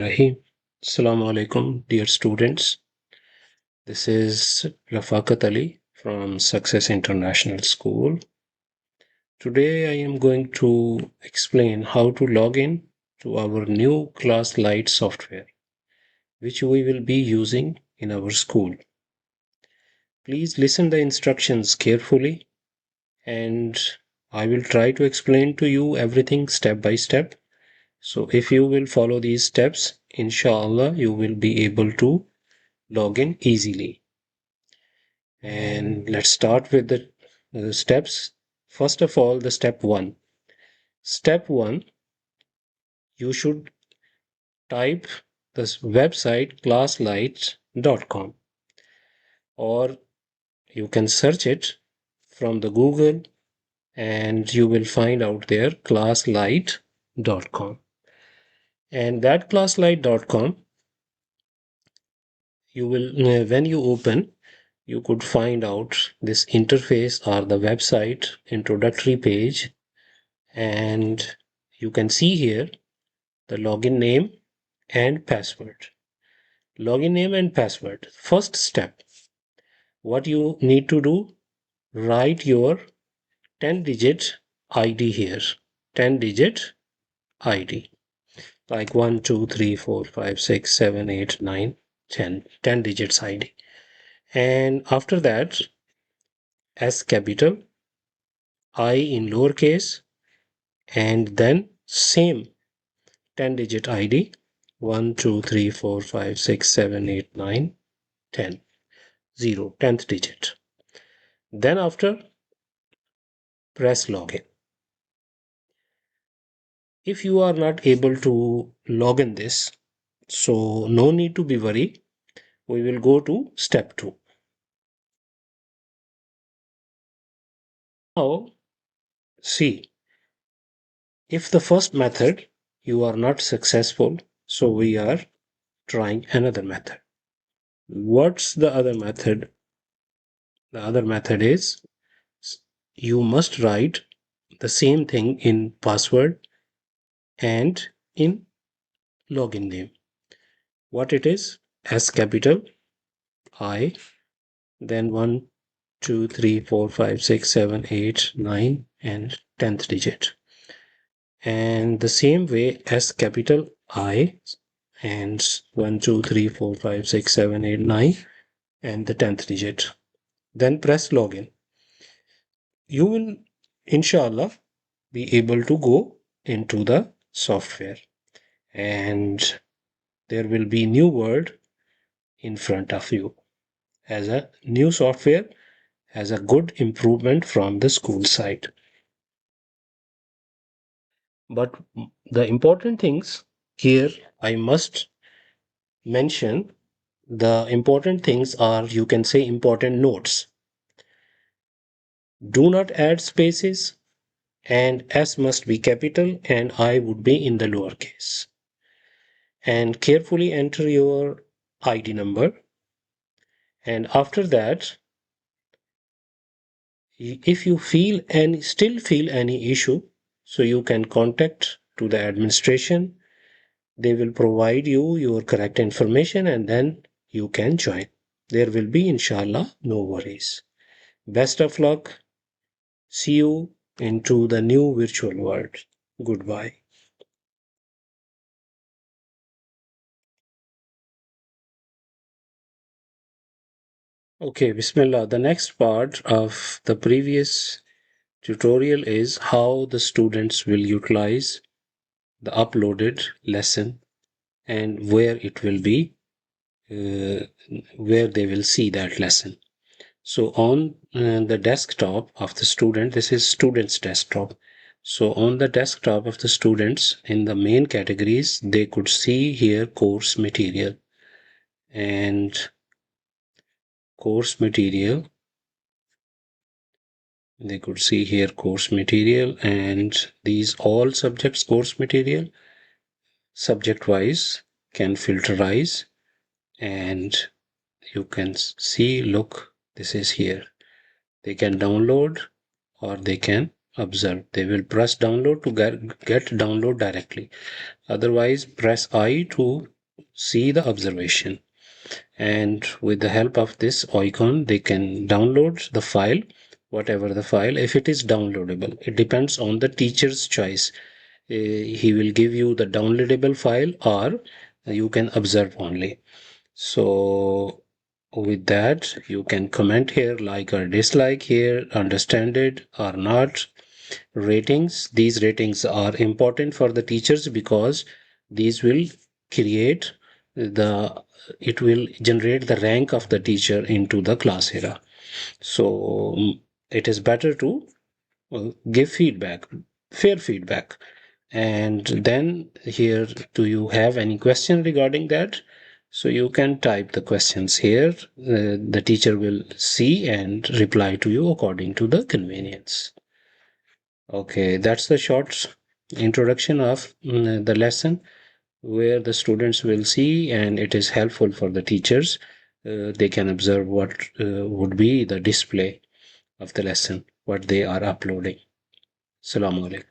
Rahim. Assalamu alaikum, dear students. This is Rafaqat Ali from Success International School. Today I am going to explain how to log in to our new Classlight software, which we will be using in our school. Please listen the instructions carefully, and I will try to explain to you everything step by step. So if you will follow these steps, inshallah, you will be able to log in easily. And let's start with the steps. First of all, the step one. Step one, you should type this website classlight.com, or you can search it from the Google and you will find out there classlight.com. And that classlight.com, you will when you open, you could find out this interface or the website introductory page, and you can see here the login name and password. Login name and password. First step, what you need to do, write your 10-digit ID here. 10-digit ID. Like 1, 2, 3, 4, 5, 6, 7, 8, 9, 10. 10 digits ID. And after that, S capital, I in lowercase, and then same 10-digit ID. 1, 2, 3, 4, 5, 6, 7, 8, 9, 10. 0, 10th digit. Then after, press login. If you are not able to log in this, so no need to be worried. We will go to step 2. Now, see, if the first method you are not successful, so we are trying another method. What's the other method? The other method is you must write the same thing in password and in login name. What it is? S capital I, then 1, 2, 3, 4, 5, 6, 7, 8, 9, and 10th digit. And the same way, S capital I, and 1, 2, 3, 4, 5, 6, 7, 8, 9, and the 10th digit. Then press login. You will, inshallah, be able to go into the software, and there will be new world in front of you as a new software, as a good improvement from the school side. But the important things here, I must mention, the important things are, you can say, important notes. Do not add spaces, and S must be capital and I would be in the lowercase. And carefully enter your ID number. And after that, if you still feel any issue, so you can contact to the administration. They will provide you your correct information and then you can join. There will be, inshallah, no worries. Best of luck. See you into the new virtual world. Goodbye. Okay, Bismillah. The next part of the previous tutorial is how the students will utilize the uploaded lesson and where it will be, where they will see that lesson. So on the desktop of the student, this is student's desktop. So on the desktop of the students, in the main categories, they could see here course material and course material. They could see here course material and these all subjects course material subject wise can filterize, and you can see, look, this is here. They can download or they can observe. They will press download to get download directly. Otherwise, press I to see the observation. And with the help of this icon, they can download the file, whatever the file, if it is downloadable. It depends on the teacher's choice. He will give you the downloadable file, or you can observe only. So with that, you can comment here, like or dislike here, understand it or not. Ratings, these ratings are important for the teachers because these will create the it will generate the rank of the teacher into the class era. So it is better to give feedback, fair feedback. And then here, do you have any question regarding that? So you can type the questions here. The teacher will see and reply to you according to the convenience. Okay, that's the short introduction of the lesson, where the students will see, and it is helpful for the teachers. They can observe what would be the display of the lesson, what they are uploading. Assalamu alaikum.